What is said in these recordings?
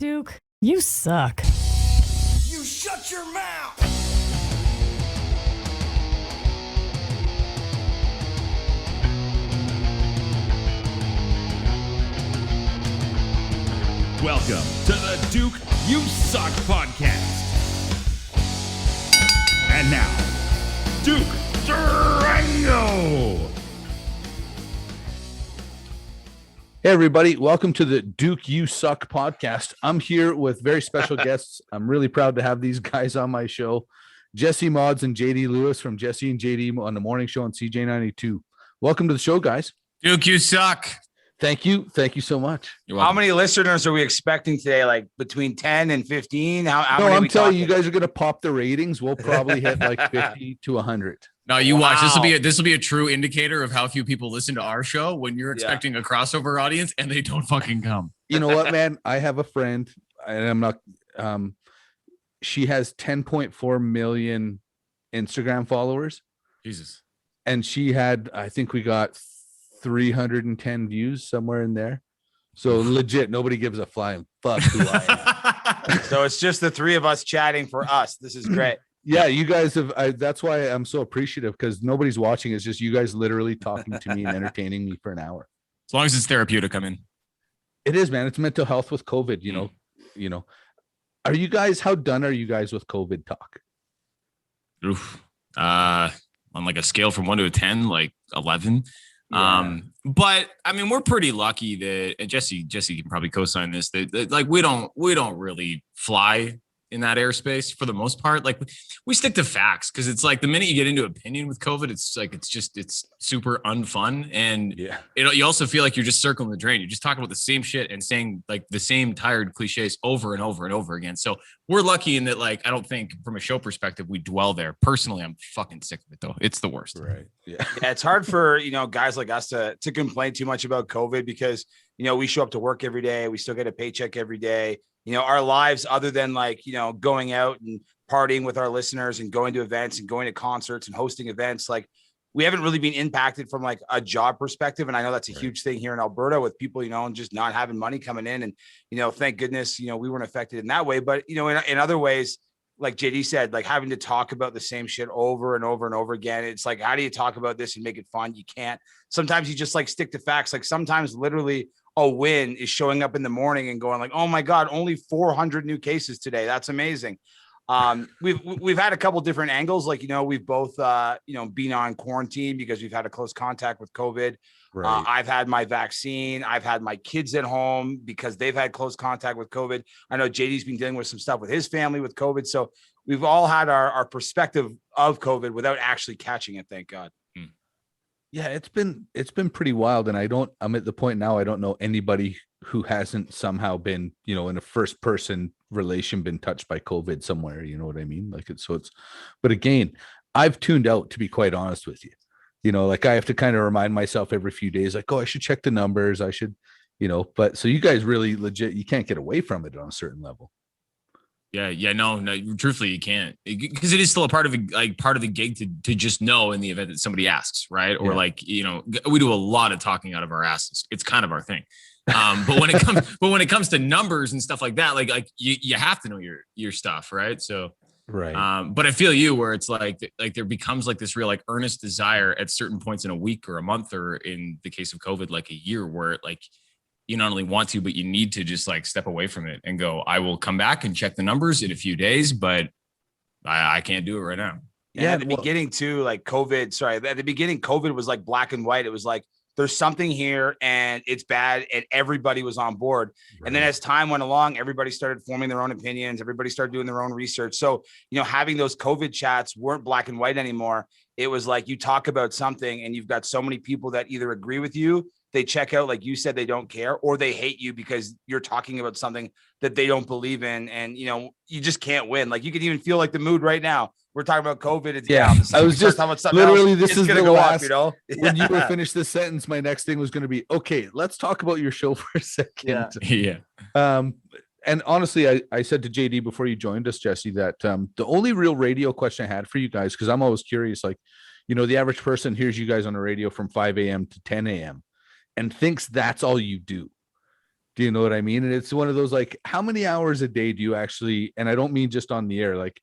Duke, you suck. You shut your mouth! Welcome to the Duke You Suck podcast. And now, Duke Durango. Hey, everybody. Welcome to the Duke You Suck podcast. I'm here with very special guests. I'm really proud to have these guys on my show. Jesse Modz and JD Lewis from Jesse and JD on the morning show on CJ92. Welcome to the show, guys. Duke, you suck. Thank you. Thank you so much. How many listeners are we expecting today? Like between 10 and 15? How No, many I'm telling talking? you guys are going to pop the ratings. We'll probably hit like 50 to 100. No, you watch. Wow. This will be a true indicator of how few people listen to our show when you're expecting a crossover audience and they don't fucking come. You know what, man? I have a friend, and I'm not. She has 10.4 million Instagram followers. Jesus. And she had, I think we got 310 views somewhere in there. So legit, nobody gives a flying fuck who I am. So it's just the three of us chatting for us. This is great. Yeah, you guys have. That's why I'm so appreciative, because nobody's watching. It's just you guys literally talking to me and entertaining me for an hour. As long as it's therapeutic, I'm in. It is, man. It's mental health with COVID. You know. Are you guys? How done are you guys with COVID talk? Oof. On like a scale from 1 to 10, like 11. Yeah. But I mean, we're pretty lucky that, and Jesse can probably co-sign this, that like we don't really fly in that airspace for the most part. Like we stick to facts, because it's like the minute you get into opinion with COVID, it's like it's super unfun, and you also feel like you're just circling the drain. You're just talking about the same shit and saying like the same tired cliches over and over and over again. So we're lucky in that, like, I don't think from a show perspective we dwell there. Personally, I'm fucking sick of it though. It's the worst. Right. Yeah. Yeah, it's hard for guys like us to complain too much about COVID, because we show up to work every day. We still get a paycheck every day. Our lives, other than like, going out and partying with our listeners and going to events and going to concerts and hosting events, like we haven't really been impacted from like a job perspective. And I know that's a huge thing here in Alberta with people, and just not having money coming in. And, thank goodness, we weren't affected in that way. But, in other ways, like JD said, like having to talk about the same shit over and over and over again. It's like, how do you talk about this and make it fun? You can't. Sometimes you just like stick to facts. Like sometimes literally a win is showing up in the morning and going like, oh my God, only 400 new cases today. That's amazing. We've had a couple different angles. Like, we've both, been on quarantine because we've had a close contact with COVID. Right. I've had my vaccine. I've had my kids at home because they've had close contact with COVID. I know JD's been dealing with some stuff with his family with COVID. So we've all had our perspective of COVID without actually catching it. Thank God. Yeah, it's been pretty wild, and I'm at the point now I don't know anybody who hasn't somehow been, in a first person relation been touched by COVID somewhere, you know what I mean? Like but again, I've tuned out, to be quite honest with you. Like I have to kind of remind myself every few days, like, oh, I should check the numbers, I should, but so you guys really legit, you can't get away from it on a certain level. Yeah, no, truthfully, you can't, because it is still a part of the gig to just know in the event that somebody asks, right? Or like, we do a lot of talking out of our asses. It's kind of our thing. But when it comes to numbers and stuff like that, like you have to know your stuff, right? So, right. But I feel you where it's like there becomes like this real like earnest desire at certain points in a week or a month, or in the case of COVID, like a year, where like you not only want to, but you need to just like step away from it and go, I will come back and check the numbers in a few days, but I can't do it right now. Yeah. At the beginning too, like at the beginning, COVID was like black and white. It was like, there's something here and it's bad, and everybody was on board. Right. And then as time went along, everybody started forming their own opinions. Everybody started doing their own research. So, having those COVID chats weren't black and white anymore. It was like, you talk about something and you've got so many people that either agree with you, they check out, like you said, they don't care, or they hate you because you're talking about something that they don't believe in. And, you just can't win. Like you can even feel like the mood right now. We're talking about COVID. It's down. I was just literally, this is the last, up, when you were finished this sentence, my next thing was going to be, okay, let's talk about your show for a second. Yeah. And honestly, I said to JD before you joined us, Jesse, that the only real radio question I had for you guys, because I'm always curious, like, the average person hears you guys on the radio from 5 a.m. to 10 a.m. and thinks that's all you do. Do you know what I mean? And it's one of those, like, how many hours a day do you actually, and I don't mean just on the air, like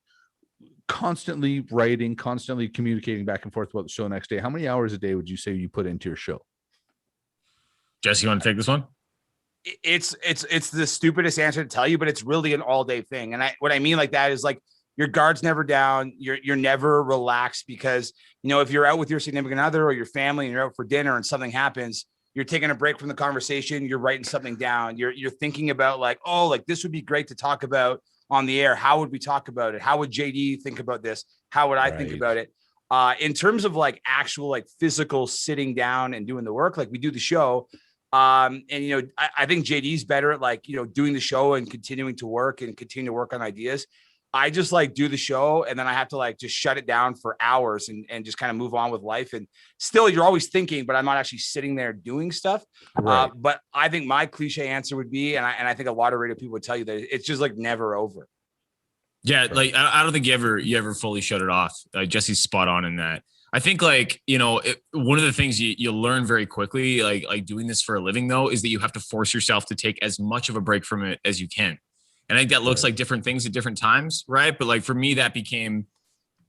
constantly writing, constantly communicating back and forth about the show next day. How many hours a day would you say you put into your show? Jesse, you want to take this one? It's the stupidest answer to tell you, but it's really an all day thing. And what I mean like that is like your guard's never down. You're never relaxed because, if you're out with your significant other or your family and you're out for dinner and something happens, you're taking a break from the conversation. You're writing something down. You're thinking about like, oh, like this would be great to talk about on the air. How would we talk about it? How would JD think about this? How would I think about it? In terms of like actual, like physical sitting down and doing the work, like we do the show. And, I think JD's better at like, doing the show and continuing to work on ideas. I just like do the show and then I have to like just shut it down for hours and just kind of move on with life. And still you're always thinking, but I'm not actually sitting there doing stuff. Right. But I think my cliche answer would be, and I think a lot of radio people would tell you that it's just like never over. Yeah. Right. Like, I don't think you ever fully shut it off. Jesse's spot on in that. I think like, one of the things you learn very quickly, like doing this for a living though, is that you have to force yourself to take as much of a break from it as you can. And I think that looks like different things at different times. Right. But like for me, that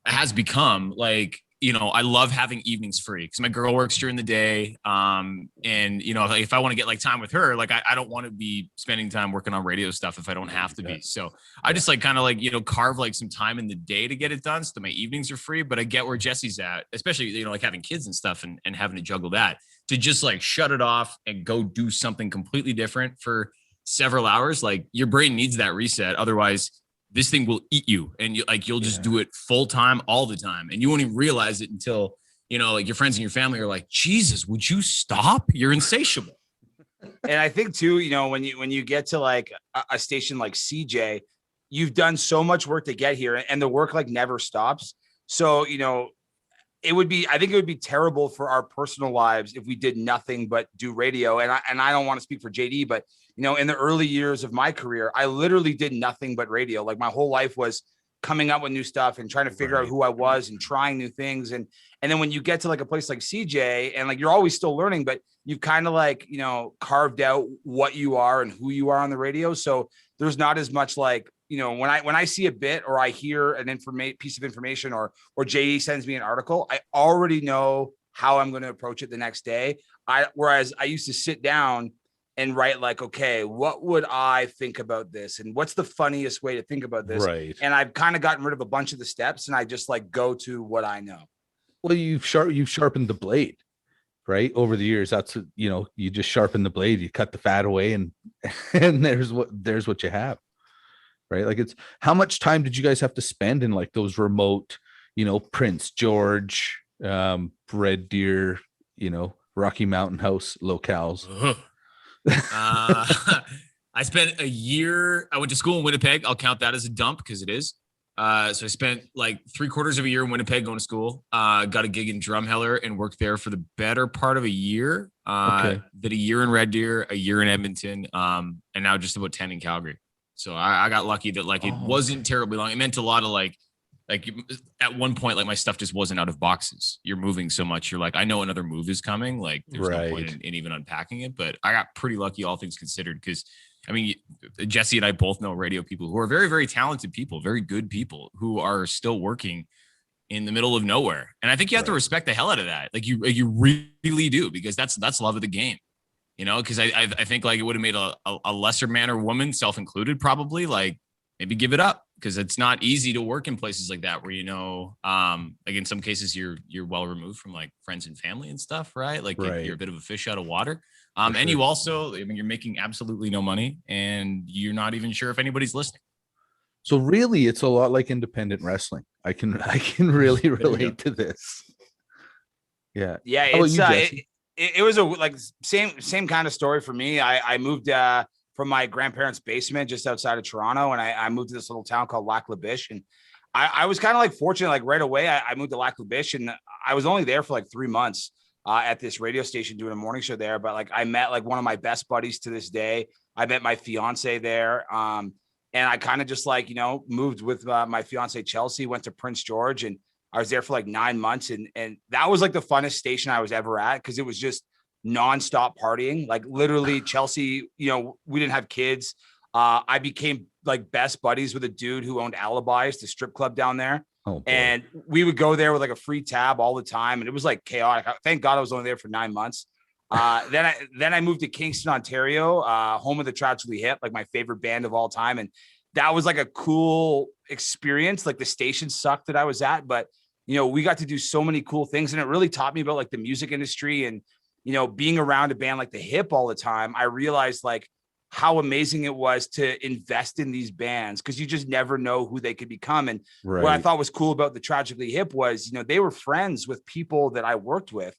has become like, I love having evenings free because my girl works during the day. And like if I want to get like time with her, like I don't want to be spending time working on radio stuff if I don't have to be. So I just like kind of like, carve like some time in the day to get it done. So that my evenings are free, but I get where Jesse's at, especially, like having kids and stuff and having to juggle that, to just like shut it off and go do something completely different for several hours. Like your brain needs that reset. Otherwise this thing will eat you and you'll just do it full time all the time. And you won't even realize it until, like your friends and your family are like, Jesus, would you stop? You're insatiable. And I think too, when you get to like a station like CJ, you've done so much work to get here and the work like never stops. So, I think it would be terrible for our personal lives if we did nothing but do radio. And I don't want to speak for JD, but in the early years of my career, I literally did nothing but radio. Like my whole life was coming up with new stuff and trying to figure out who I was and trying new things. And then when you get to like a place like CJ and like, you're always still learning, but you've kind of like, carved out what you are and who you are on the radio. So there's not as much like, when I see a bit or I hear an piece of information or JD sends me an article, I already know how I'm going to approach it the next day. Whereas I used to sit down and write like, okay, what would I think about this? And what's the funniest way to think about this? Right. And I've kind of gotten rid of a bunch of the steps and I just like go to what I know. Well, you've sharpened the blade, right? Over the years, that's, you just sharpen the blade, you cut the fat away and there's what you have. Right. Like how much time did you guys have to spend in like those remote, Prince George, Red Deer, Rocky Mountain House locales? I spent a year. I went to school in Winnipeg. I'll count that as a dump because it is. So I spent like 3/4 of a year in Winnipeg going to school. Got a gig in Drumheller and worked there for the better part of a year. Did a year in Red Deer, a year in Edmonton, and now just about 10 in Calgary. So I got lucky that like it wasn't terribly long. It meant a lot of like at one point, like my stuff just wasn't out of boxes. You're moving so much. You're like, I know another move is coming. Like there's no point in even unpacking it, but I got pretty lucky, all things considered. Cause I mean, Jesse and I both know radio people who are very, very talented people, very good people who are still working in the middle of nowhere. And I think you have to respect the hell out of that. Like you really do, because that's love of the game. Because I think like it would have made a lesser man or woman, self-included, probably like maybe give it up, because it's not easy to work in places like that where like in some cases you're well removed from like friends and family and stuff, right? Like you're a bit of a fish out of water. And you also, I mean, you're making absolutely no money and you're not even sure if anybody's listening. So really, it's a lot like independent wrestling. I can really relate to this. Yeah. Yeah. It was a same kind of story for me. I moved from my grandparents' basement just outside of Toronto, and I moved to this little town called Lac La Biche. And I was kind of like fortunate, like right away. I moved to Lac La Biche, and I was only there for like 3 months at this radio station doing a morning show there. But like I met like one of my best buddies to this day. I met my fiance there, and I kind of just like moved with my fiance Chelsea. Went to Prince George, and I was there for like 9 months, and that was like the funnest station I was ever at, because it was just nonstop partying. Like literally Chelsea, we didn't have kids. I became like best buddies with a dude who owned Alibis, the strip club down there. Oh, and we would go there with like a free tab all the time. And it was like chaotic. Thank God I was only there for 9 months. Then I moved to Kingston, Ontario, home of the Tragically Hip, like my favorite band of all time. And that was like a cool experience. Like the station sucked that I was at, but we got to do so many cool things. And it really taught me about like the music industry and, being around a band like the Hip all the time. I realized like how amazing it was to invest in these bands because you just never know who they could become. And what I thought was cool about the Tragically Hip was, they were friends with people that I worked with.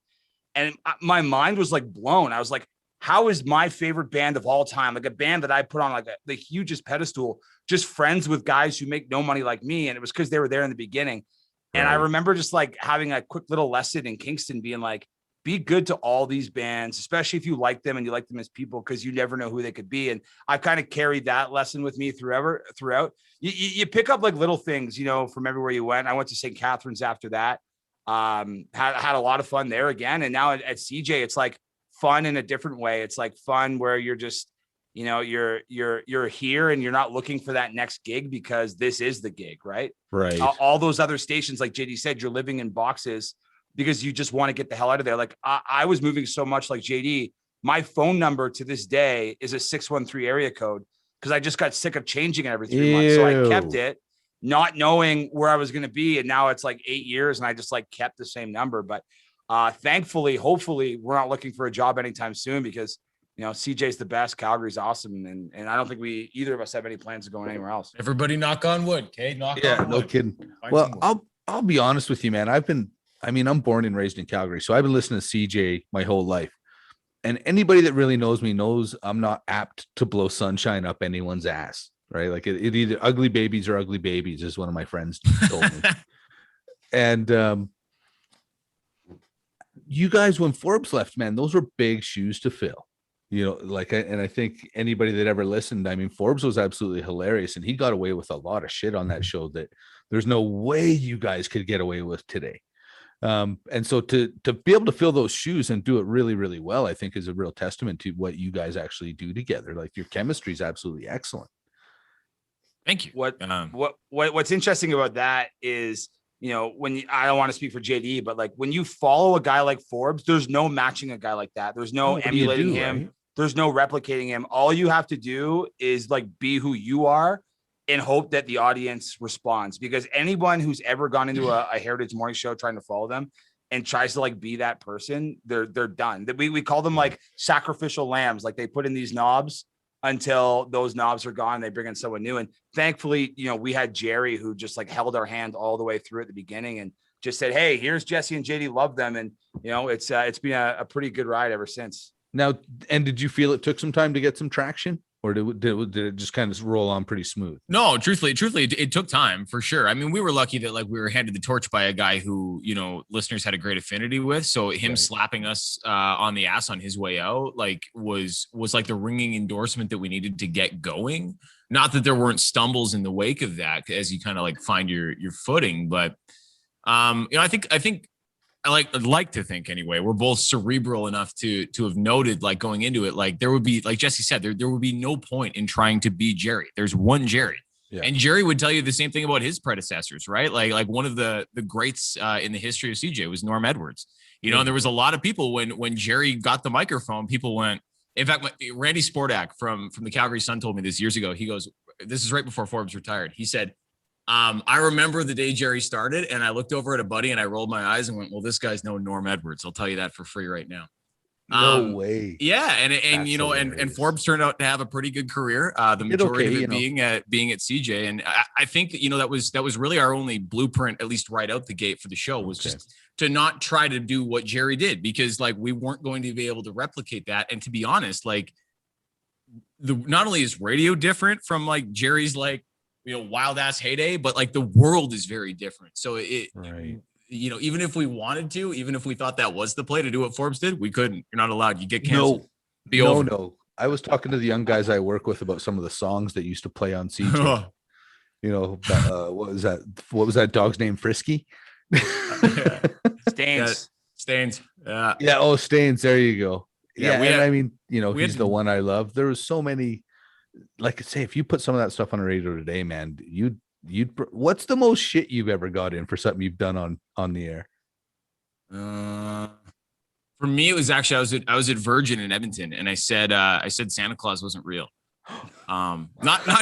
And my mind was like blown. I was like, how is my favorite band of all time, like a band that I put on like the hugest pedestal, just friends with guys who make no money like me? And it was because they were there in the beginning. And I remember just like having a quick little lesson in Kingston being like, be good to all these bands, especially if you like them and you like them as people, because you never know who they could be. And I've kind of carried that lesson with me throughout. You pick up like little things, from everywhere you went. I went to St. Catharines after that. Had a lot of fun there again. And now at CJ, it's like fun in a different way. It's like fun where you're just, you're here and you're not looking for that next gig because this is the gig, right? Right. All those other stations, like JD said, you're living in boxes because you just want to get the hell out of there. Like I was moving so much like JD, my phone number to this day is a 613 area code because I just got sick of changing it every 3 months. So I kept it, not knowing where I was going to be. And now it's like 8 years and I just like kept the same number. But thankfully, hopefully we're not looking for a job anytime soon because, CJ's the best. Calgary's awesome. And I don't think either of us have any plans of going anywhere else. Everybody knock on wood. Okay. Knock on wood. No kidding. Well, I'll be honest with you, man. I'm born and raised in Calgary. So I've been listening to CJ my whole life. And anybody that really knows me knows I'm not apt to blow sunshine up anyone's ass. Right. Like it either ugly babies or ugly babies, as one of my friends told me. And you guys, when Forbes left, man, those were big shoes to fill. And I think anybody that ever listened, Forbes was absolutely hilarious, and he got away with a lot of shit on that show that there's no way you guys could get away with today. And so to be able to fill those shoes and do it really, really well, I think is a real testament to what you guys actually do together. Like your chemistry is absolutely excellent. Thank you. What's interesting about that is, I don't want to speak for JD, but like when you follow a guy like Forbes, there's no matching a guy like that. There's no emulating him. Right? There's no replicating him. All you have to do is like be who you are and hope that the audience responds, because anyone who's ever gone into a Heritage morning show trying to follow them and tries to like be that person, they're done. We call them like sacrificial lambs. Like they put in these knobs until those knobs are gone. They bring in someone new. And thankfully, we had Jerry who just like held our hand all the way through at the beginning and just said, hey, here's Jesse and JD, love them. And, it's been a pretty good ride ever since. Now, and did you feel it took some time to get some traction? Or did it just kind of roll on pretty smooth? No, truthfully, it took time for sure. We were lucky that like we were handed the torch by a guy who, listeners had a great affinity with. So him slapping us on the ass on his way out, like was like the ringing endorsement that we needed to get going. Not that there weren't stumbles in the wake of that as you kind of like find your footing, but I think I like to think anyway, we're both cerebral enough to have noted, like going into it, like there would be, like Jesse said, there would be no point in trying to be Jerry. There's one Jerry. Yeah. And Jerry would tell you the same thing about his predecessors, right? Like one of the greats in the history of CJ was Norm Edwards. And there was a lot of people when Jerry got the microphone, people went, in fact, Randy Sportak from the Calgary Sun told me this years ago. He goes, this is right before Forbes retired. He said, I remember the day Jerry started and I looked over at a buddy and I rolled my eyes and went, well, this guy's no Norm Edwards. I'll tell you that for free right now. No way. Yeah. And Forbes turned out to have a pretty good career. The majority of it being at CJ. And I think that, that was really our only blueprint, at least right out the gate for the show, was just to not try to do what Jerry did, because like we weren't going to be able to replicate that. And to be honest, like not only is radio different from like Jerry's like, wild ass heyday, but like the world is very different. So even if we wanted to, even if we thought that was the play to do what Forbes did, we couldn't. You're not allowed. You get canceled. No. I was talking to the young guys I work with about some of the songs that used to play on CJ. What was that? What was that dog's name? Frisky? Stains. Stains. Yeah. Oh, Stains. There you go. Yeah, we and had- I mean, we had he's to- the one I love. There was so many, like I say, if you put some of that stuff on the radio today, man, what's the most shit you've ever got in for something you've done on the air? For me, it was actually I was at Virgin in Edmonton, and I said Santa Claus wasn't real. Not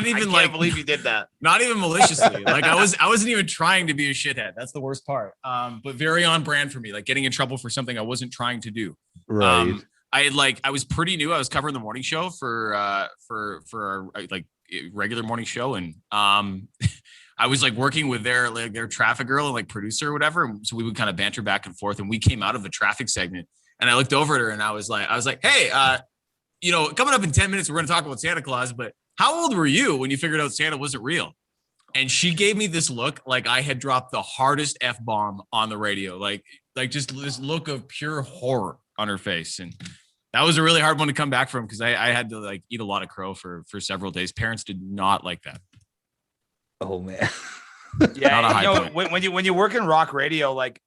even I like can't believe you did that. not even maliciously. Like I wasn't even trying to be a shithead. That's the worst part. But very on brand for me, like getting in trouble for something I wasn't trying to do. Right. I was pretty new. I was covering the morning show for our like regular morning show, and I was like working with their traffic girl and like producer or whatever. And so we would kind of banter back and forth, and we came out of a traffic segment, and I looked over at her and I was like, hey, coming up in 10 minutes, we're going to talk about Santa Claus, but how old were you when you figured out Santa wasn't real? And she gave me this look like I had dropped the hardest F-bomb on the radio, like just this look of pure horror on her face. And that was a really hard one to come back from, because I had to like eat a lot of crow for several days. Parents did not like that. Oh man. Yeah, Not a high point. when you work in rock radio, like,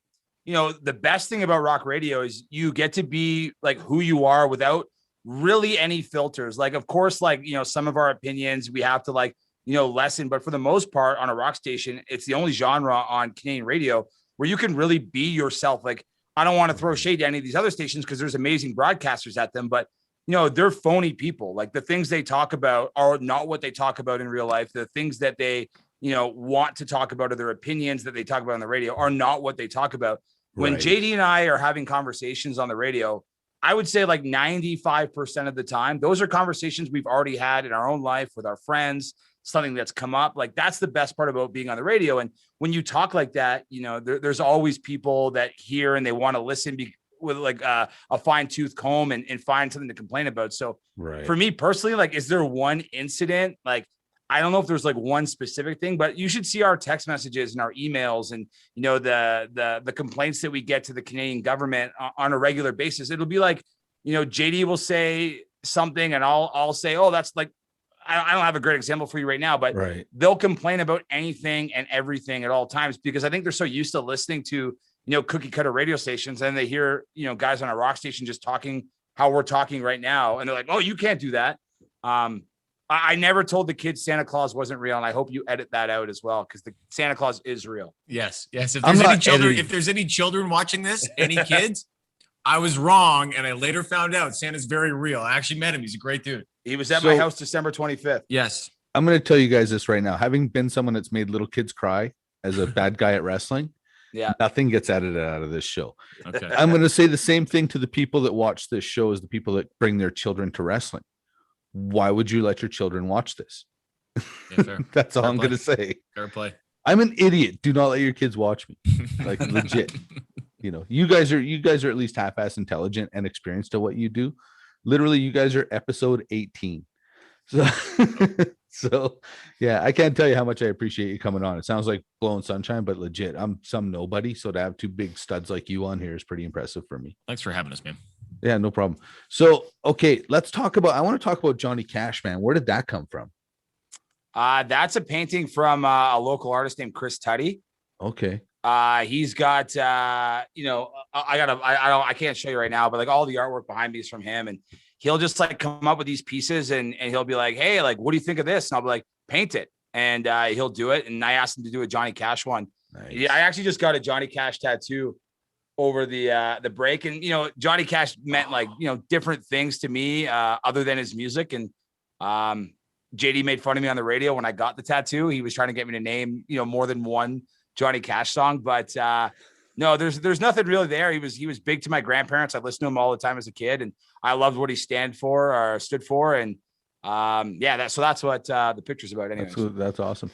the best thing about rock radio is you get to be like who you are without really any filters. Like, of course, like, some of our opinions we have to like, lessen, but for the most part on a rock station, it's the only genre on Canadian radio where you can really be yourself. Like, I don't want to throw shade to any of these other stations because there's amazing broadcasters at them, but they're phony people. Like, the things they talk about are not what they talk about in real life. The things that they, want to talk about, or their opinions that they talk about on the radio are not what they talk about. When Right. JD and I are having conversations on the radio, I would say like 95% of the time, those are conversations we've already had in our own life with our friends, something that's come up. Like, that's the best part about being on the radio. And when you talk like that, there's always people that hear and they want to listen with like a fine tooth comb and find something to complain about. So Right. for me personally, like, is there one incident? Like, I don't know if there's like one specific thing, but you should see our text messages and our emails and, the complaints that we get to the Canadian government on a regular basis. It'll be like, JD will say something and I'll say, oh, that's like, I don't have a great example for you right now, but Right. they'll complain about anything and everything at all times, because I think they're so used to listening to, cookie cutter radio stations, and they hear, guys on a rock station just talking how we're talking right now. And they're like, oh, you can't do that. I never told the kids Santa Claus wasn't real, and I hope you edit that out as well, because the Santa Claus is real. Yes. If I'm there's any not children, editing. if there's any children watching this, any kids, I was wrong. And I later found out Santa's very real. I actually met him. He's a great dude. He was at my So- house December 25th. Yes. I'm going to tell you guys this right now. Having been someone that's made little kids cry as a bad guy at wrestling, Yeah. nothing gets edited out of this show. Okay. I'm going to say the same thing to the people that watch this show as the people that bring their children to wrestling. Why would you let your children watch this? Yeah, fair. That's all Fair I'm play. going to say. Fair play. I'm an idiot. Do not let your kids watch me. Like, legit. You guys are at least half-ass intelligent and experienced at what you do. Literally, you guys are episode 18. So, so yeah, I can't tell you how much I appreciate you coming on. It sounds like blowing sunshine, but legit, I'm some nobody. So to have two big studs like you on here is pretty impressive for me. Thanks for having us, man. Yeah, no problem. So, okay, I want to talk about Johnny Cash, man. Where did that come from? That's a painting from a local artist named Chris Tuddy. Okay. He's got, I can't show you right now, but like all the artwork behind me is from him, and he'll just like come up with these pieces and he'll be like, hey, like, what do you think of this? And I'll be like, paint it. And he'll do it. And I asked him to do a Johnny Cash one. Nice. Yeah, I actually just got a Johnny Cash tattoo over the break. And, Johnny Cash meant like, different things to me other than his music. And JD made fun of me on the radio when I got the tattoo. He was trying to get me to name, more than one Johnny Cash song, but no, there's nothing really there. He was big to my grandparents. I listened to him all the time as a kid, and I loved what he stood for. And that's what the picture's about. Anyways. That's awesome.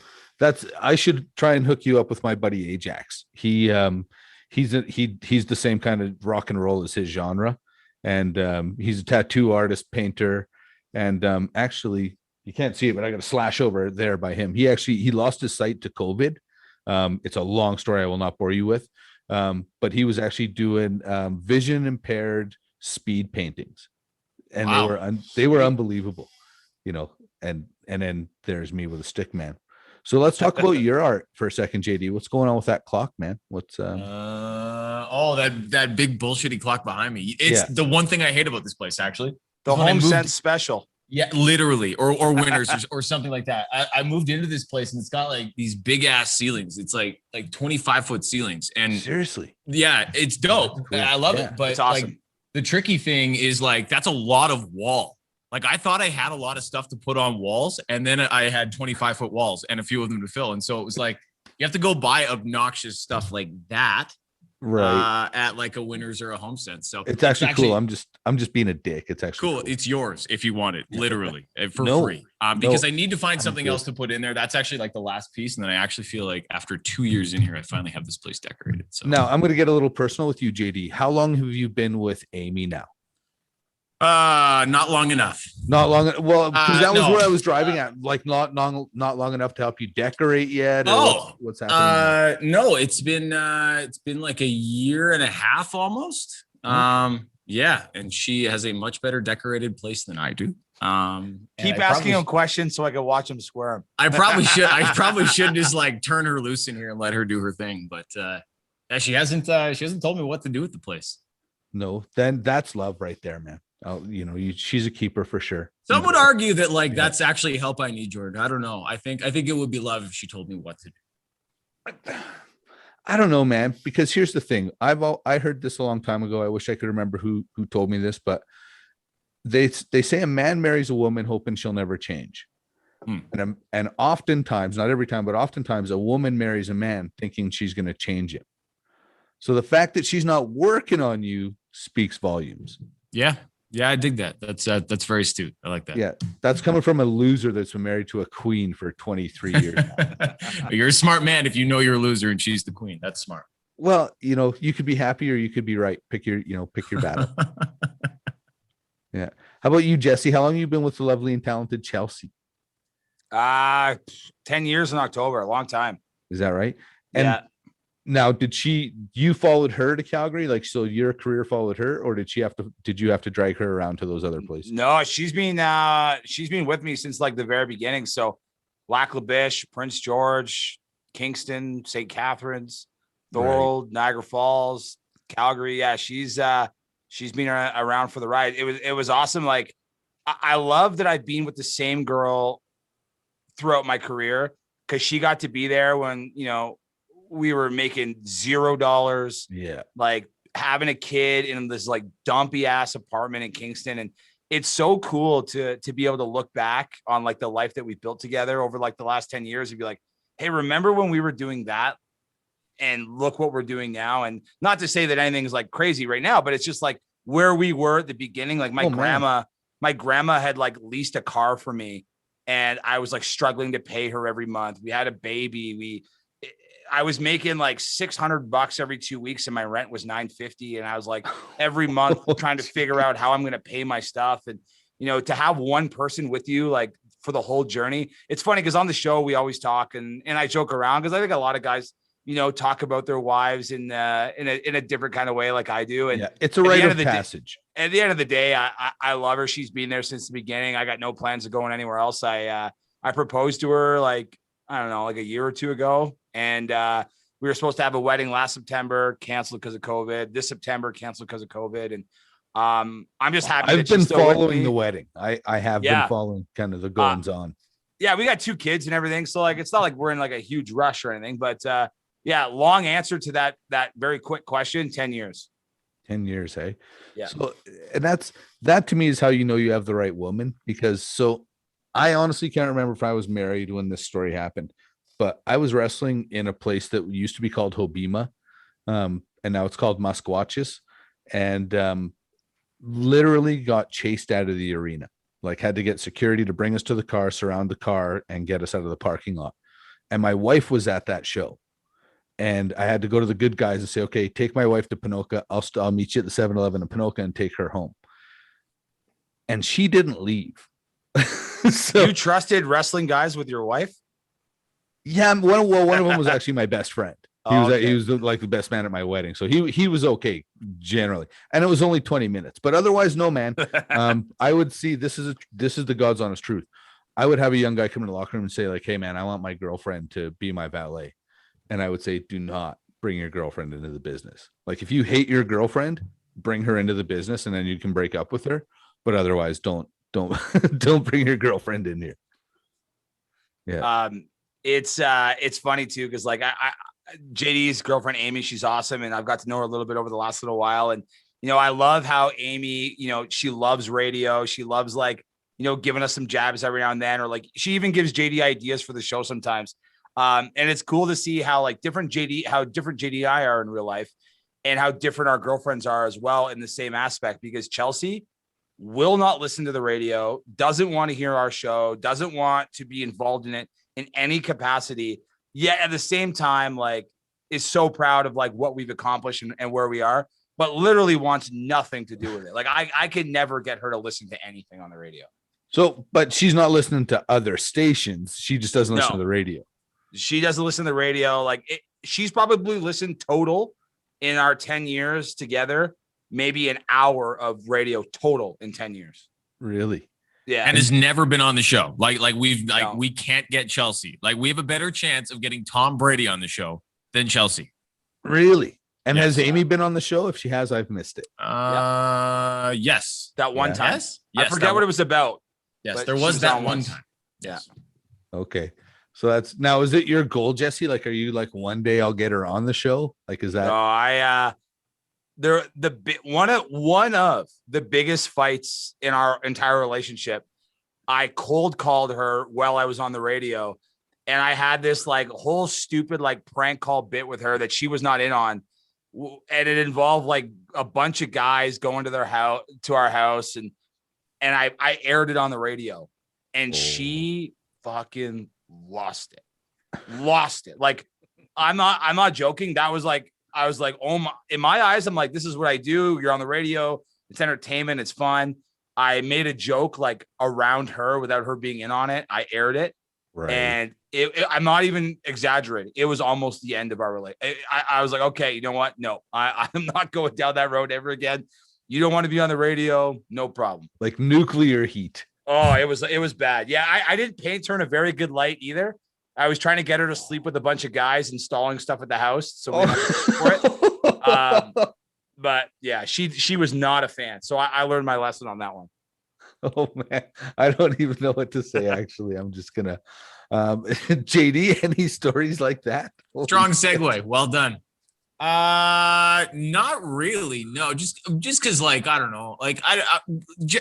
I should try and hook you up with my buddy Ajax. He's the same kind of rock and roll as his genre, and he's a tattoo artist, painter, and actually you can't see it, but I got a slash over there by him. He lost his sight to COVID. It's a long story I will not bore you with. But he was actually doing vision impaired speed paintings, and Wow. they were unbelievable, and then there's me with a stick man. So let's talk about your art for a second, JD. What's going on with that clock, man? What's that big bullshitty clock behind me. It's the one thing I hate about this place, actually. The When I home moved- sense special. Yeah, literally, or winners or something like that. I moved into this place and it's got like these big ass ceilings. It's like 25-foot ceilings, and seriously? yeah, it's dope. Cool. I love Yeah, it, but it's awesome. like the tricky thing is like that's a lot of wall. Like I thought I had a lot of stuff to put on walls, and then I had 25-foot walls and a few of them to fill, and so it was like you have to go buy obnoxious stuff like that. Right. At like a Winners or a Home Sense. So It's actually cool. I'm just being a dick. It's actually cool. It's yours if you want it, literally for No. free. Because I need to find something good. else to put in there. That's actually like the last piece, and then I actually feel like after 2 years in here, I finally have this place decorated. So Now I'm going to get a little personal with you, JD. How long have you been with Amy now? not long enough. Not long. Well, because that was no. where I was driving at. Like not long enough to help you decorate yet. Or Oh, what's happening? no, it's been like a year and a half almost. Yeah, and she has a much better decorated place than I do. Keep asking him questions so I can watch him squirm. I probably should just like turn her loose in here and let her do her thing. But yeah, she hasn't told me what to do with the place. No, then that's love right there, man. She's a keeper for sure. Some would argue that like that's actually help I need, Jordan. I don't know. I think it would be love if she told me what to do. I don't know, man, because here's the thing. I heard this a long time ago. I wish I could remember who told me this, but they say a man marries a woman hoping she'll never change. And oftentimes, not every time, but oftentimes a woman marries a man thinking she's going to change him. So the fact that she's not working on you speaks volumes. Yeah, I dig that. That's very astute. I like that. Yeah, that's coming from a loser that's been married to a queen for 23 years. You're a smart man if you know you're a loser and she's the queen. That's smart. Well, you could be happy or you could be right. Pick your battle. Yeah. How about you, Jesse? How long have you been with the lovely and talented Chelsea? 10 years in October, a long time. Is that right? And yeah. Now, you followed her to Calgary? Like, so your career followed her, or did you have to drag her around to those other places? No, she's been with me since like the very beginning. So Lac La Biche, Prince George, Kingston, St. Catharines, Thorold, Niagara Falls, Calgary. Yeah, she's been around for the ride. It was awesome. Like I love that I've been with the same girl throughout my career because she got to be there when, we were making $0. Yeah. Like having a kid in this like dumpy ass apartment in Kingston. And it's so cool to be able to look back on like the life that we built together over like the last 10 years and be like, hey, remember when we were doing that? And look what we're doing now. And not to say that anything is like crazy right now, but it's just like where we were at the beginning. Like my grandma had like leased a car for me and I was like struggling to pay her every month. We had a baby. I was making like $600 every 2 weeks and my rent was $950. And I was like every month trying to figure out how I'm going to pay my stuff. And, to have one person with you, like for the whole journey, it's funny because on the show, we always talk and I joke around because I think a lot of guys, talk about their wives in a different kind of way. Like I do. And it's a rite of passage. At the end of the day, I love her. She's been there since the beginning. I got no plans of going anywhere else. I proposed to her like, I don't know, like a year or two ago. And we were supposed to have a wedding last September, canceled because of COVID. This September, canceled because of COVID. And I'm just happy. I've been following the wedding. I have been following kind of the goings on. Yeah, we got 2 kids and everything. So like, it's not like we're in like a huge rush or anything. But yeah, long answer to that very quick question. 10 years. 10 years, hey? Yeah. So, and that to me is how you have the right woman, because I honestly can't remember if I was married when this story happened, but I was wrestling in a place that used to be called Hobima, and now it's called Musquatches, and literally got chased out of the arena. Like had to get security to bring us to the car, surround the car, and get us out of the parking lot. And my wife was at that show. And I had to go to the good guys and say, okay, take my wife to Pinoca. I'll meet you at the 7-Eleven in Pinoca and take her home. And she didn't leave. So you trusted wrestling guys with your wife? Yeah. One of them was actually my best friend. He was like the best man at my wedding. So he was okay generally. And it was only 20 minutes, but otherwise, no, man. I would see, this is the God's honest truth. I would have a young guy come in the locker room and say like, hey man, I want my girlfriend to be my valet. And I would say, do not bring your girlfriend into the business. Like if you hate your girlfriend, bring her into the business and then you can break up with her. But otherwise don't don't bring your girlfriend in here. Yeah. It's funny too, because like I JD's girlfriend Amy, she's awesome, and I've got to know her a little bit over the last little while. And I love how Amy, she loves radio. She loves like giving us some jabs every now and then, or like she even gives JD ideas for the show sometimes. And it's cool to see how different JD and I are in real life, and how different our girlfriends are as well in the same aspect. Because Chelsea will not listen to the radio, doesn't want to hear our show, doesn't want to be involved in it in any capacity. Yet at the same time, like is so proud of like what we've accomplished and where we are, but literally wants nothing to do with it. Like I could never get her to listen to anything on the radio. So, but she's not listening to other stations. She just doesn't listen to the radio. She doesn't listen to the radio. Like she's probably listened total in our 10 years together, maybe an hour of radio total in 10 years. Really? Yeah. And has never been on the show. We can't get Chelsea. Like we have a better chance of getting Tom Brady on the show than Chelsea. Really? And has Amy been on the show? If she has, I've missed it. Yes. That one time. Yes. I forget what it was about. Yes, there was that one time. Yeah. Okay. So is it your goal, Jesse? Like, are you like one day I'll get her on the show? Like, is that? No, one of the biggest fights in our entire relationship. I cold called her while I was on the radio, and I had this like whole stupid like prank call bit with her that she was not in on, and it involved like a bunch of guys going to our house, and I aired it on the radio, and she fucking lost it. Like I'm not joking. That was like, I was like, oh my, in my eyes, I'm like, this is what I do. You're on the radio. It's entertainment. It's fun. I made a joke like around her without her being in on it. I aired it. Right. And I'm not even exaggerating. It was almost the end of our relationship. I was like, okay, you know what? No, I'm not going down that road ever again. You don't want to be on the radio. No problem. Like nuclear heat. Oh, it was bad. Yeah. I didn't paint her in a very good light either. I was trying to get her to sleep with a bunch of guys installing stuff at the house. So we for it. But yeah, she was not a fan. So I learned my lesson on that one. Oh man, I don't even know what to say. Actually, I'm just gonna, JD, any stories like that? Strong segue. Well done. Not really. No, just because like, I don't know, like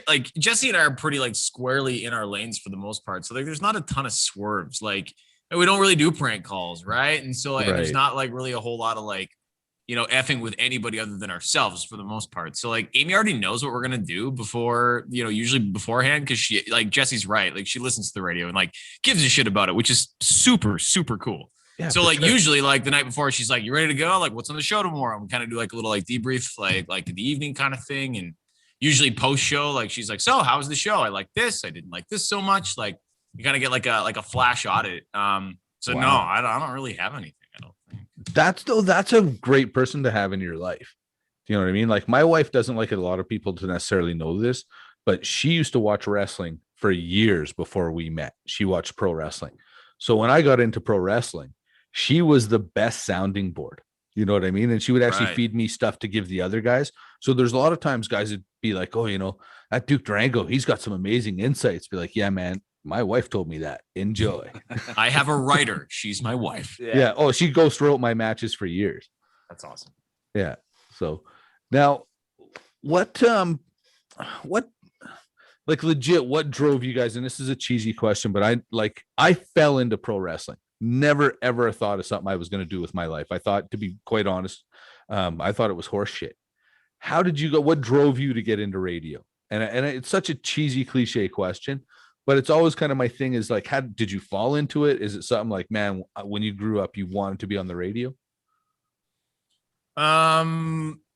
like Jesse and I are pretty like squarely in our lanes for the most part. So like, there's not a ton of swerves. Like we don't really do prank calls. Right. And so like, there's not like really a whole lot of like, effing with anybody other than ourselves for the most part. So like Amy already knows what we're going to do before, usually beforehand. Cause she, like Jesse's right. Like she listens to the radio and like gives a shit about it, which is super, super cool. Yeah, so like usually like the night before she's like, you ready to go? Like what's on the show tomorrow? We kind of do like a little like debrief, like in the evening kind of thing. And usually post show, like she's like, so how was the show? I like this. I didn't like this so much. Like you kind of get like a flash audit. So wow. No, I don't really have anything. I don't think. That's a great person to have in your life. Do you know what I mean? Like my wife doesn't like a lot of people to necessarily know this, but she used to watch wrestling for years before we met. She watched pro wrestling. So when I got into pro wrestling, she was the best sounding board. You know what I mean? And she would actually feed me stuff to give the other guys. So there's a lot of times guys would be like, oh, that Duke Durango, he's got some amazing insights. Be like, yeah, man, my wife told me that. Enjoy. I have a writer. She's my wife. Yeah. Oh, she ghost wrote my matches for years. That's awesome. Yeah. So now what like legit, what drove you guys? And this is a cheesy question, but I fell into pro wrestling. Never, ever thought of something I was going to do with my life. I thought, to be quite honest, I thought it was horse shit. How did you go? What drove you to get into radio? And it's such a cheesy cliche question, but it's always kind of my thing is like, how did you fall into it? Is it something like, man, when you grew up, you wanted to be on the radio? I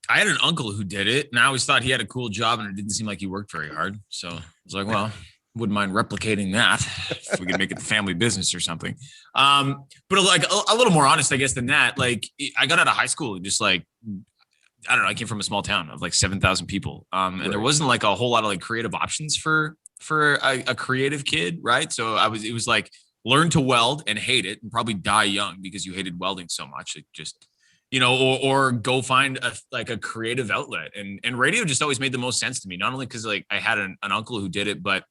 had an uncle who did it, and I always thought he had a cool job, and it didn't seem like he worked very hard. So I was like, well, wouldn't mind replicating that if we could make it the family business or something. But like a little more honest, I guess, than that. Like I got out of high school and just like, I don't know, I came from a small town of like 7,000 people. And there wasn't like a whole lot of like creative options for for a creative kid, right? So it was like learn to weld and hate it and probably die young because you hated welding so much. It just, or go find a creative outlet. And radio just always made the most sense to me, not only because like I had an uncle who did it, but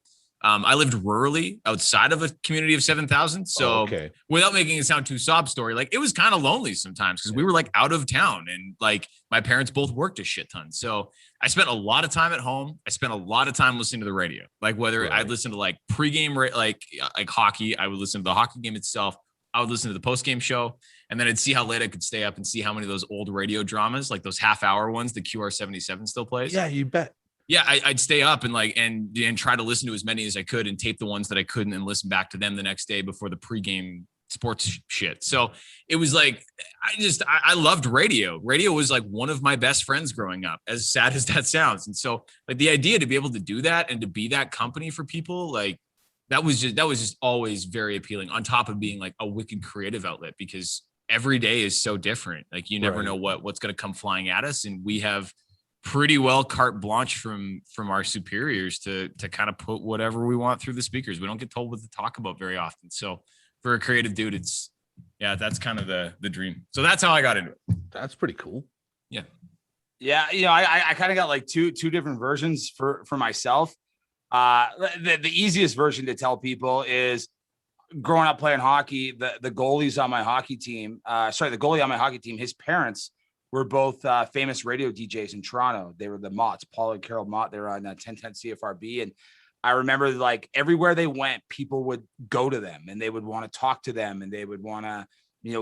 I lived rurally outside of a community of 7,000. So without making it sound too sob story, like it was kind of lonely sometimes because we were like out of town and like my parents both worked a shit ton. So I spent a lot of time at home. I spent a lot of time listening to the radio, like whether I'd listen to like pregame, like hockey, I would listen to the hockey game itself. I would listen to the postgame show, and then I'd see how late I could stay up and see how many of those old radio dramas, like those half-hour ones, the QR77 still plays. Yeah, you bet. Yeah, I'd stay up and try to listen to as many as I could and tape the ones that I couldn't and listen back to them the next day before the pregame sports shit. So it was like, I loved radio. Radio was like one of my best friends growing up, as sad as that sounds. And so like the idea to be able to do that and to be that company for people, like that was just always very appealing, on top of being like a wicked creative outlet, because every day is so different. Like you never know what's going to come flying at us. And we have pretty well carte blanche from our superiors to kind of put whatever we want through the speakers. We don't get told what to talk about very often. So for a creative dude, that's kind of the dream. So that's how I got into it. That's pretty cool. Yeah. Yeah. I kind of got like two different versions for myself. The easiest version to tell people is growing up playing hockey, the goalies on my hockey team, the goalie on my hockey team, his parents were both famous radio DJs in Toronto. They were the Modz, Paul and Carol Mott. They were on 1010 CFRB. And I remember like everywhere they went, people would go to them and they would want to talk to them and they would want to,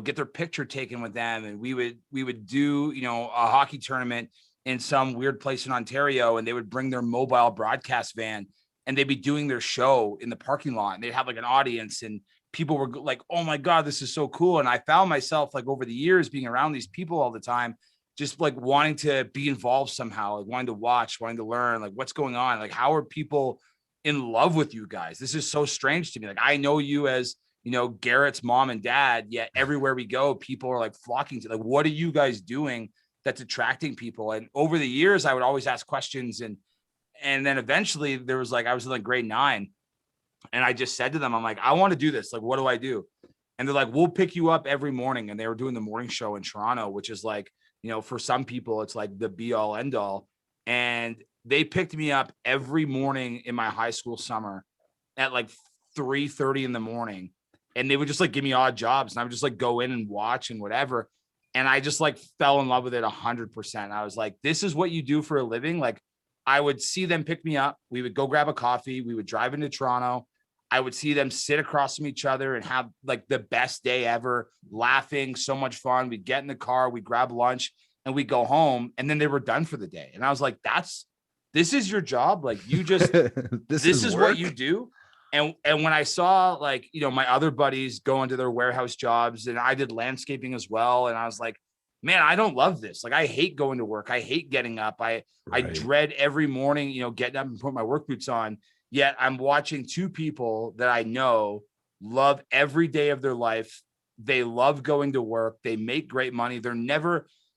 get their picture taken with them. And we would do, a hockey tournament in some weird place in Ontario, and they would bring their mobile broadcast van and they'd be doing their show in the parking lot, and they'd have like an audience, and people were like, oh my God, this is so cool. And I found myself like over the years being around these people all the time, just like wanting to be involved somehow, like wanting to watch, wanting to learn, like what's going on? Like, how are people in love with you guys? This is so strange to me. Like, I know you as, Garrett's mom and dad, yet everywhere we go, people are like flocking to, like, what are you guys doing that's attracting people? And over the years, I would always ask questions. And then eventually there was like, I was in like grade 9. And I just said to them, I'm like, I want to do this. Like, what do I do? And they're like, we'll pick you up every morning. And they were doing the morning show in Toronto, which is like, for some people, it's like the be all end all. And they picked me up every morning in my high school summer at like 3:30 in the morning. And they would just like give me odd jobs. And I would just like go in and watch and whatever. And I just like fell in love with it 100%. I was like, this is what you do for a living. Like, I would see them pick me up. We would go grab a coffee. We would drive into Toronto. I would see them sit across from each other and have like the best day ever, laughing, so much fun. We'd get in the car, we'd grab lunch, and we'd go home. And then they were done for the day. And I was like, this is your job. Like, you just, this is what you do. And when I saw like, my other buddies go into their warehouse jobs, and I did landscaping as well. And I was like, man, I don't love this. Like, I hate going to work. I hate getting up. I dread every morning, getting up and put my work boots on. Yet I'm watching two people that I know love every day of their life. They love going to work. They make great money.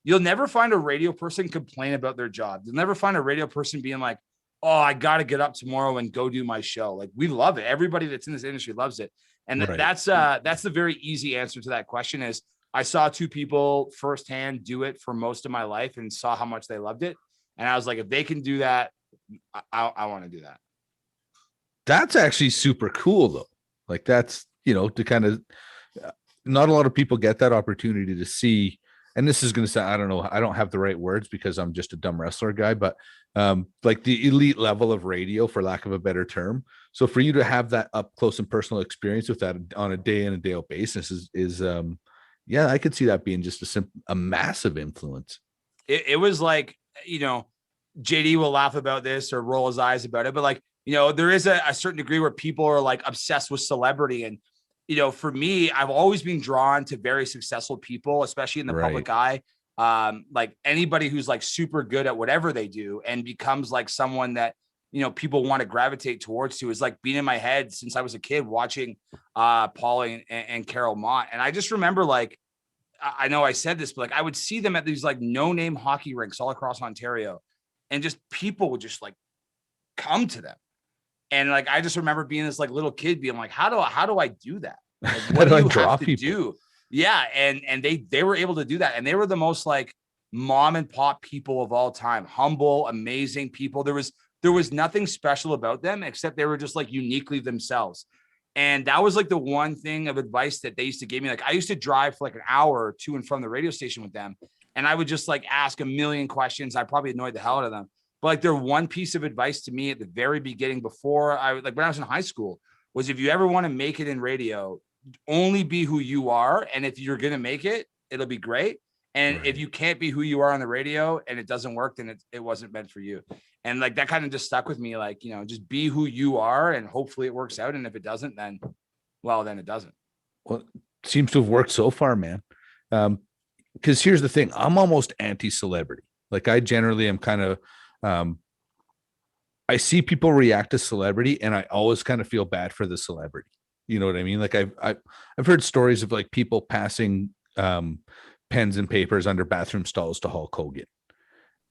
You'll never find a radio person complain about their job. You'll never find a radio person being like, oh, I got to get up tomorrow and go do my show. Like, we love it. Everybody that's in this industry loves it. And that's the very easy answer to that question is, I saw two people firsthand do it for most of my life and saw how much they loved it. And I was like, if they can do that, I want to do that. That's actually super cool though. Like, that's, to kind of, not a lot of people get that opportunity to see. And this is going to sound, I don't know, I don't have the right words because I'm just a dumb wrestler guy, but like the elite level of radio, for lack of a better term. So for you to have that up close and personal experience with that on a day in and day out basis is yeah, I could see that being just a massive influence. It was like, JD will laugh about this or roll his eyes about it, but like, there is a certain degree where people are like obsessed with celebrity. And, for me, I've always been drawn to very successful people, especially in the public eye. Like anybody who's like super good at whatever they do and becomes like someone that, people want to gravitate towards is like being in my head since I was a kid watching Paul and Carol Mott. And I just remember like, I know I said this, but like I would see them at these like no-name hockey rinks all across Ontario, and just people would just like come to them. And like, I just remember being this like little kid being like, how do I do that? Like, How what do I do you draw have to people? do? Yeah. And they were able to do that. And they were the most like mom and pop people of all time, humble, amazing people. There was nothing special about them except they were just like uniquely themselves. And that was like the one thing of advice that they used to give me. Like, I used to drive for like an hour to and from the radio station with them. And I would just like ask a million questions. I probably annoyed the hell out of them. But like their one piece of advice to me at the very beginning, before I like when I was in high school, was if you ever want to make it in radio, only be who you are. And if you're going to make it, it'll be great. And if you can't be who you are on the radio and it doesn't work, then it wasn't meant for you. And like that kind of just stuck with me. Like, you know, just be who you are and hopefully it works out. And if it doesn't, then it doesn't. Well, it seems to have worked so far, man. Because here's the thing, I'm almost anti-celebrity. Like, I generally am kind of I see people react to celebrity and I always kind of feel bad for the celebrity. You know what I mean? Like, I've heard stories of like people passing pens and papers under bathroom stalls to Hulk Hogan.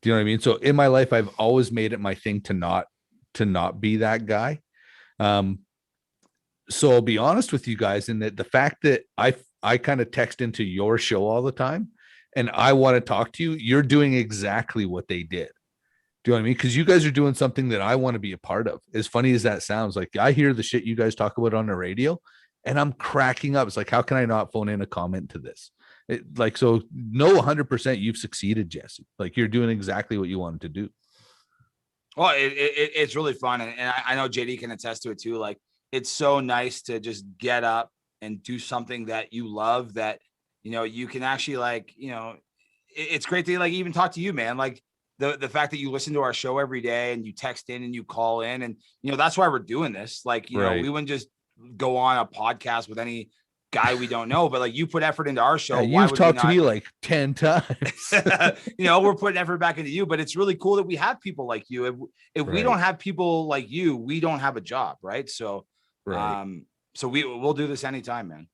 Do you know what I mean? So in my life, I've always made it my thing to not be that guy. So I'll be honest with you guys, in that the fact that I kind of text into your show all the time and I want to talk to you, you're doing exactly what they did. Do you know what I mean? Because you guys are doing something that I want to be a part of. As funny as that sounds, like I hear the shit you guys talk about on the radio and I'm cracking up. It's like, how can I not phone in a comment to this? So no, 100% you've succeeded, Jesse. Like, you're doing exactly what you wanted to do. Well, it's really fun. And I know JD can attest to it too. Like, it's so nice to just get up and do something that you love, that, you know, you can actually like, you know, it's great to like even talk to you, man. Like the fact that you listen to our show every day and you text in and you call in, and, you know, that's why we're doing this. Like, you know, we wouldn't just go on a podcast with any guy we don't know, but like you put effort into our show. Yeah, you've talked to me like 10 times. You know, we're putting effort back into you, but it's really cool that we have people like you. If we don't have people like you, we don't have a job. Right. So, so we'll do this anytime, man.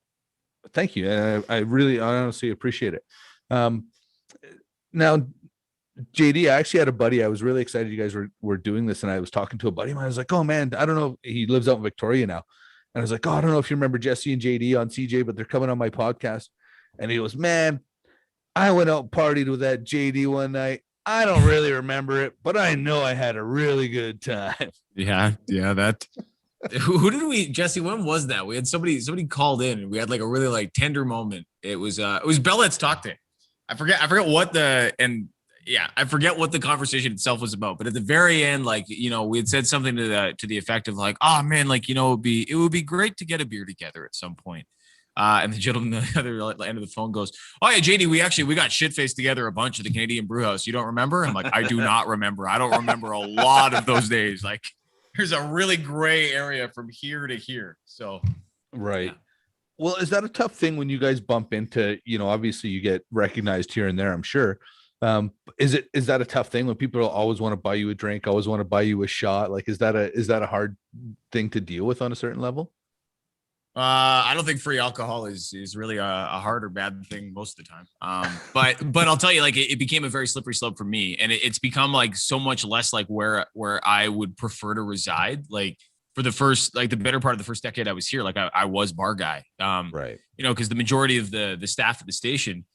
Thank you. I honestly appreciate it. Now, JD, I actually had a buddy. I was really excited you guys were doing this. And I was talking to a buddy of mine. I was like, oh man, I don't know. He lives out in Victoria now. And I was like, oh, I don't know if you remember Jesse and JD on CJ, but they're coming on my podcast. And he goes, man, I went out and partied with that JD one night. I don't really remember it, but I know I had a really good time. Yeah. That. Who did we, Jesse? When was that? We had somebody called in and we had like a really like tender moment. It was Bellet's talk day. I forget what I forget what the conversation itself was about, but at the very end, like, you know, we had said something to the effect of like, oh man, like, you know, it would be great to get a beer together at some point. And the gentleman at the other end of the phone goes, oh yeah, JD, we got shit-faced together a bunch at the Canadian Brew House. You don't remember? I'm like, I do not remember. I don't remember a lot of those days. Like, there's a really gray area from here to here. So, right. Yeah. Well, is that a tough thing when you guys bump into, you know, obviously you get recognized here and there, I'm sure. Is that a tough thing when people always want to buy you a drink, always want to buy you a shot? Like, is that a hard thing to deal with on a certain level? I don't think free alcohol is really a hard or bad thing most of the time. But I'll tell you, like, it became a very slippery slope for me, and it's become like so much less like where I would prefer to reside. Like, for the first, like the better part of the first decade I was here, like I was bar guy. Right. You know, because the majority of the staff at the station,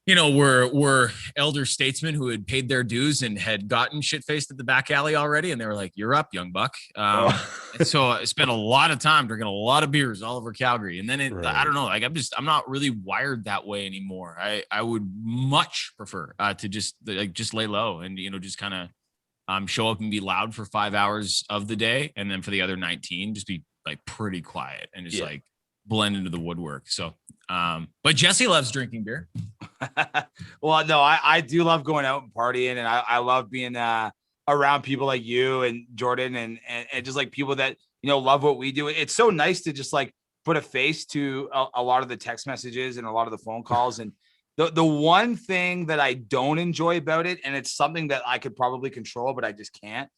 you know, were elder statesmen who had paid their dues and had gotten shit-faced at the back alley already. And they were like, you're up, young buck. And so I spent a lot of time drinking a lot of beers all over Calgary. And then I don't know, like I'm not really wired that way anymore. I would much prefer to just lay low and, you know, just kind of show up and be loud for 5 hours of the day. And then for the other 19, just be like pretty quiet and just like blend into the woodwork. So, but Jesse loves drinking beer. Well, no, I do love going out and partying, and I love being around people like you and Jordan and just like people that, you know, love what we do. It's so nice to just like put a face to a lot of the text messages and a lot of the phone calls. And the one thing that I don't enjoy about it, and it's something that I could probably control, but I just can't,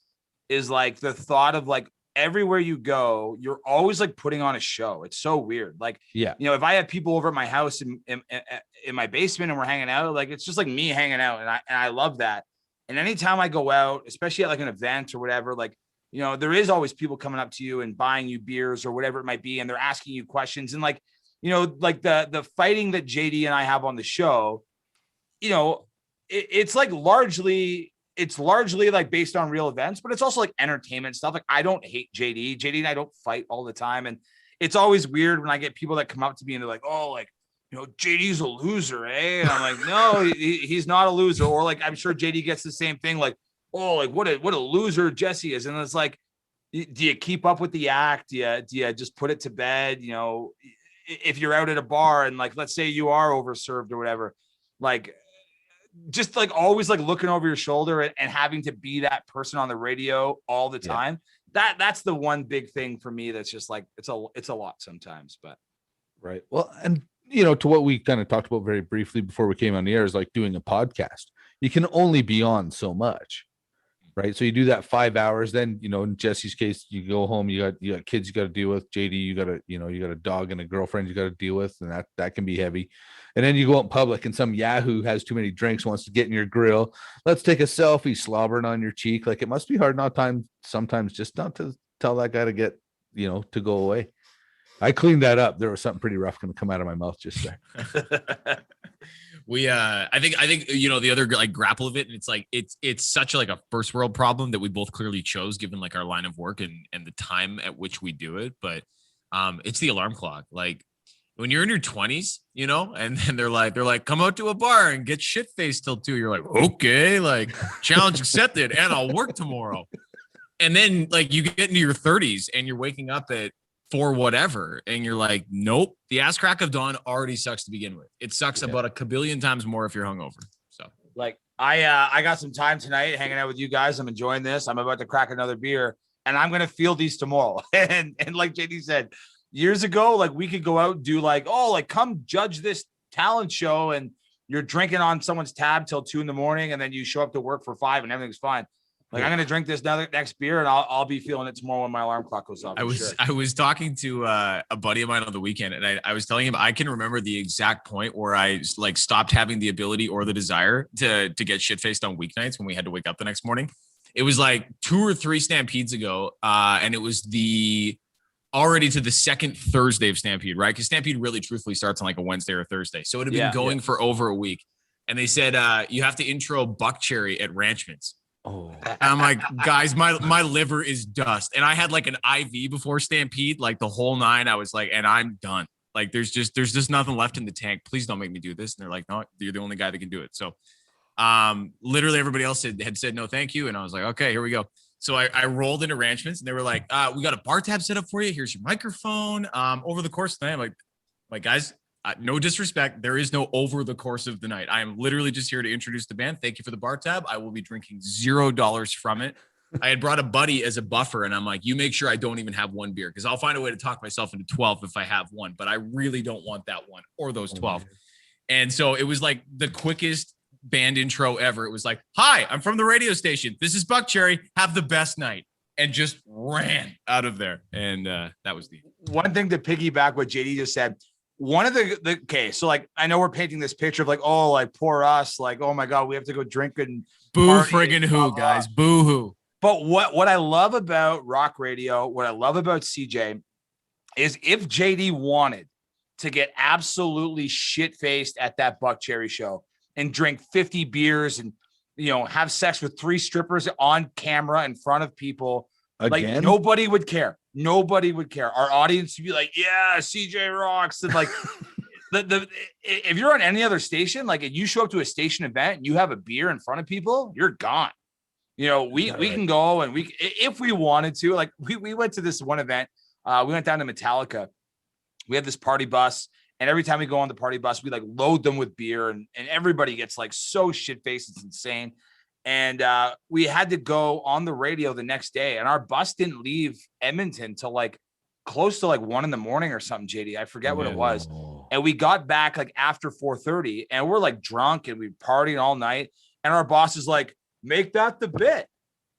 is like the thought of like, everywhere you go, you're always like putting on a show. It's so weird. Like, you know, if I have people over at my house in my basement and we're hanging out, like, it's just like me hanging out. And I love that. And anytime I go out, especially at like an event or whatever, like you know, there is always people coming up to you and buying you beers or whatever it might be. And they're asking you questions. And like, you know, like the fighting that JD and I have on the show, you know, it's largely like based on real events, but it's also like entertainment stuff. Like, I don't hate JD. JD and I don't fight all the time. And it's always weird when I get people that come up to me and they're like, oh, like, you know, JD's a loser, eh? And I'm like, no, he's not a loser. Or like, I'm sure JD gets the same thing. Like, oh, like what a loser Jesse is. And it's like, do you keep up with the act? Do you just put it to bed? You know, if you're out at a bar and like, let's say you are overserved or whatever, like, just like always like looking over your shoulder and having to be that person on the radio all the time. That's the one big thing for me. That's just like, it's a lot sometimes, but. Right. Well, and you know, to what we kind of talked about very briefly before we came on the air is like doing a podcast. You can only be on so much, right? So you do that 5 hours, then, you know, in Jesse's case, you go home, you got kids you got to deal with. JD, you got a dog and a girlfriend you got to deal with, and that can be heavy. And then you go out in public and some Yahoo has too many drinks, wants to get in your grill. Let's take a selfie, slobbering on your cheek. Like, it must be hard sometimes just not to tell that guy to get, you know, to go away. I cleaned that up. There was something pretty rough going to come out of my mouth just there. I think, you know, the other like grapple of it, and it's like, it's such like a first world problem that we both clearly chose given like our line of work and the time at which we do it. But it's the alarm clock. Like, when you're in your 20s, you know, and then they're like, come out to a bar and get shit faced till 2. You're like, okay, like, challenge accepted, and I'll work tomorrow. And then like you get into your 30s and you're waking up at 4 whatever, and you're like, nope, the ass crack of dawn already sucks to begin with. It sucks about a kabillion times more if you're hungover. So like, I got some time tonight hanging out with you guys. I'm enjoying this. I'm about to crack another beer, and I'm gonna feel these tomorrow. and like JD said, years ago, like, we could go out and do like, oh, like, come judge this talent show, and you're drinking on someone's tab till 2 a.m, and then you show up to work for 5 and everything's fine. Like, I'm gonna drink this next beer, and I'll be feeling it tomorrow when my alarm clock goes off. I was talking to a buddy of mine on the weekend, and I was telling him I can remember the exact point where I like stopped having the ability or the desire to get shit faced on weeknights when we had to wake up the next morning. It was like 2 or 3 Stampedes ago, and it was already to the second Thursday of Stampede, right? Because Stampede really truthfully starts on like a Wednesday or Thursday. So it had been going for over a week. And they said, you have to intro Buck Cherry at Ranchman's. Oh, And I'm like, guys, my liver is dust. And I had like an IV before Stampede, like the whole 9. I was like, and I'm done. Like, there's just nothing left in the tank. Please don't make me do this. And they're like, no, you're the only guy that can do it. So literally everybody else had said no, thank you. And I was like, okay, here we go. So I rolled into Ranchman's, and they were like, we got a bar tab set up for you. Here's your microphone. Over the course of the night, I'm like, guys, no disrespect. There is no over the course of the night. I am literally just here to introduce the band. Thank you for the bar tab. I will be drinking $0 from it. I had brought a buddy as a buffer, and I'm like, you make sure I don't even have one beer, because I'll find a way to talk myself into 12 if I have one, but I really don't want that one or those 12. And so it was like the quickest band intro ever. It was like, hi, I'm from the radio station. This is Buck Cherry. Have the best night. And just ran out of there. And that was the one thing to piggyback what JD just said. One of the okay, so like, I know we're painting this picture of like, oh, like, poor us, like, oh my God, we have to go drink and boo friggin' who, guys. Boo hoo. But what I love about rock radio, what I love about CJ is if JD wanted to get absolutely shit-faced at that Buck Cherry show and drink 50 beers and, you know, have sex with 3 strippers on camera in front of people, again? Like, nobody would care. Nobody would care. Our audience would be like, yeah, CJ rocks. And like, if you're on any other station, like, if you show up to a station event and you have a beer in front of people, you're gone. You know, we can go and if we wanted to, like, we went to this one event. We went down to Metallica. We had this party bus, and every time we go on the party bus, we like load them with beer, and everybody gets like so shit-faced, it's insane. And we had to go on the radio the next day, and our bus didn't leave Edmonton till like close to like 1 a.m. or something, JD. I forget what it was. And we got back like after 4:30, and we're like drunk and we partying all night. And our boss is like, make that the bit.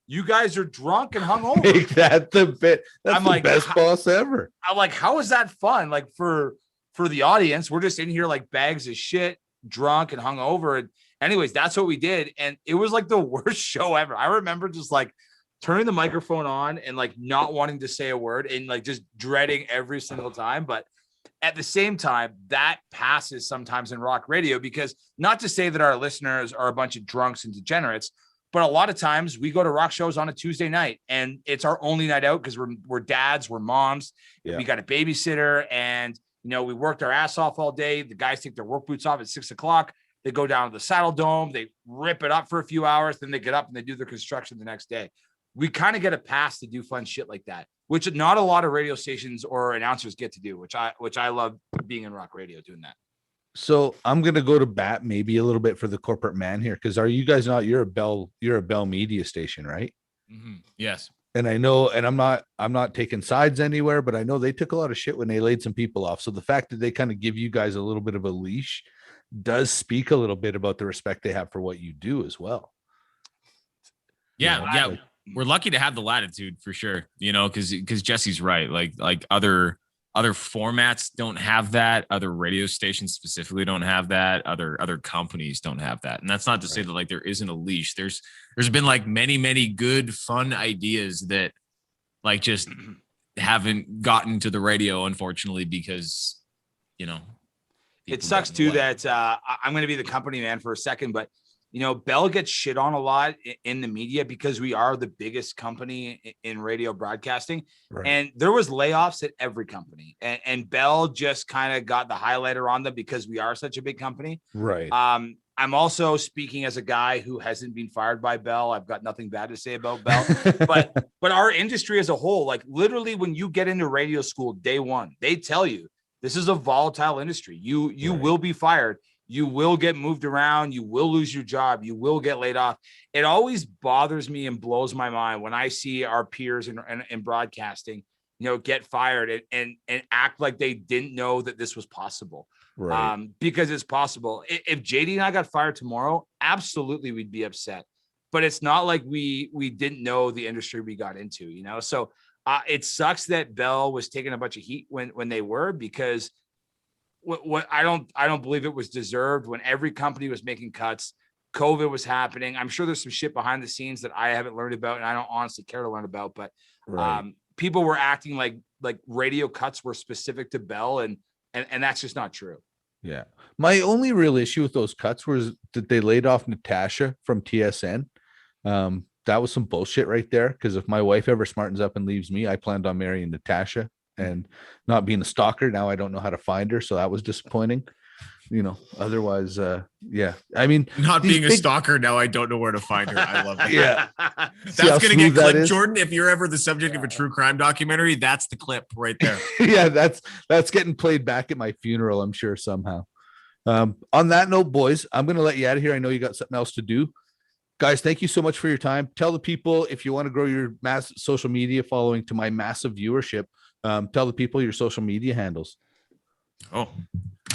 You guys are drunk and hungover. Make that the bit. That's the best boss ever. I'm like, how is that fun? Like, for the audience, we're just in here like bags of shit, drunk and hungover. And anyways, that's what we did. And it was like the worst show ever. I remember just like turning the microphone on and like not wanting to say a word and like just dreading every single time. But at the same time, that passes sometimes in rock radio, because not to say that our listeners are a bunch of drunks and degenerates, but a lot of times we go to rock shows on a Tuesday night and it's our only night out because we're dads, we're moms, we got a babysitter, and we worked our ass off all day. The guys take their work boots off at 6 o'clock. They go down to the Saddle Dome, they rip it up for a few hours, then they get up and they do their construction the next day. We kind of get a pass to do fun shit like that, which not a lot of radio stations or announcers get to do, which I love being in rock radio doing that. So I'm gonna go to bat maybe a little bit for the corporate man here, because are you guys not? You're a Bell media station, right? Mm-hmm. Yes. And I know, and I'm not taking sides anywhere, but I know they took a lot of shit when they laid some people off. So the fact that they kind of give you guys a little bit of a leash does speak a little bit about the respect they have for what you do as well. Yeah. We're lucky to have the latitude for sure, because Jesse's right. Like other formats don't have that. Other radio stations specifically don't have that. Other companies don't have that. And that's not to say that like there isn't a leash. There's been like many good fun ideas that like just haven't gotten to the radio, unfortunately, because it sucks too that I'm going to be the company man for a second, but Bell gets shit on a lot in the media because we are the biggest company in radio broadcasting. Right. And there was layoffs at every company, and Bell just kind of got the highlighter on them because we are such a big company. Right. I'm also speaking as a guy who hasn't been fired by Bell. I've got nothing bad to say about Bell, but our industry as a whole, like literally when you get into radio school day one, they tell you this is a volatile industry. You will be fired. You will get moved around. You will lose your job. You will get laid off. It always bothers me and blows my mind when I see our peers in broadcasting, get fired and act like they didn't know that this was possible. Right. Because it's possible. If JD and I got fired tomorrow, absolutely we'd be upset. But it's not like we didn't know the industry we got into, So it sucks that Bell was taking a bunch of heat when they were, because what I don't believe it was deserved when every company was making cuts. COVID was happening. I'm sure there's some shit behind the scenes that I haven't learned about, and I don't honestly care to learn about, but people were acting like radio cuts were specific to Bell, and that's just not true. Yeah. My only real issue with those cuts was that they laid off Natasha from TSN. That was some bullshit right there, because if my wife ever smartens up and leaves me, I planned on marrying Natasha and not being a stalker. Now I don't know how to find her, so that was disappointing. Otherwise, I mean, not being a stalker, now I don't know where to find her. I love it. Yeah. That's gonna get clipped, Jordan. If you're ever the subject of a true crime documentary, that's the clip right there. Yeah, that's getting played back at my funeral, I'm sure, somehow. On that note, boys, I'm gonna let you out of here. I know you got something else to do. Guys, thank you so much for your time. Tell the people, if you want to grow your mass social media following to my massive viewership, tell the people your social media handles.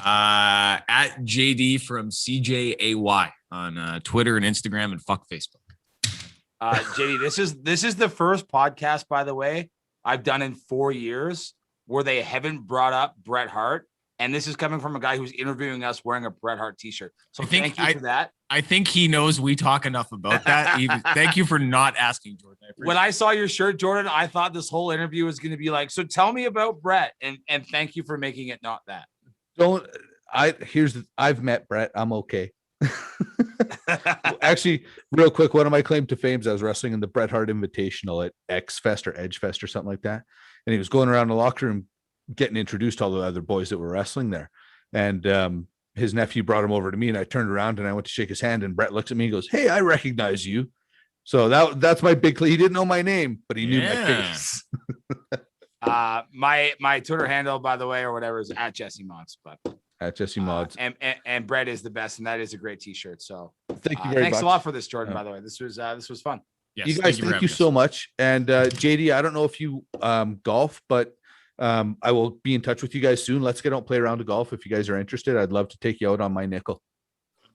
At JD from CJAY on Twitter and Instagram, and fuck Facebook. JD, this is the first podcast, by the way, I've done in 4 years where they haven't brought up Bret Hart. And this is coming from a guy who's interviewing us wearing a Bret Hart t-shirt. So thank you for that. I think he knows we talk enough about that. Thank you for not asking, Jordan. When I saw your shirt, Jordan, I thought this whole interview was going to be like, so tell me about Bret. And thank you for making it not that. I've met Bret. I'm okay. Actually, real quick, one of my claim to fame is I was wrestling in the Bret Hart Invitational at X Fest or Edge Fest or something like that. And he was going around the locker room getting introduced to all the other boys that were wrestling there. And his nephew brought him over to me, and I turned around and I went to shake his hand, and Bret looks at me and goes, "Hey, I recognize you." So that's my big claim. He didn't know my name, but he knew my face. My Twitter handle, by the way, or whatever, is at Jesse Modz, but at Jesse Modz. And Bret is the best, and that is a great t-shirt. So thank you very much. Thanks a lot for this, Jordan, by the way. This was fun. Yes, you guys, thank you so much. And JD, I don't know if you golf, but I will be in touch with you guys soon. Let's get out and play around to golf. If you guys are interested, I'd love to take you out on my nickel.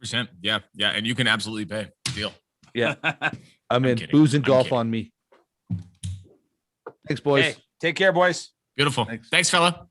100%. Yeah. And you can absolutely pay. Deal. Yeah. I'm in. Booze and golf on me. Thanks, boys. Hey, take care, boys. Beautiful. Thanks fella.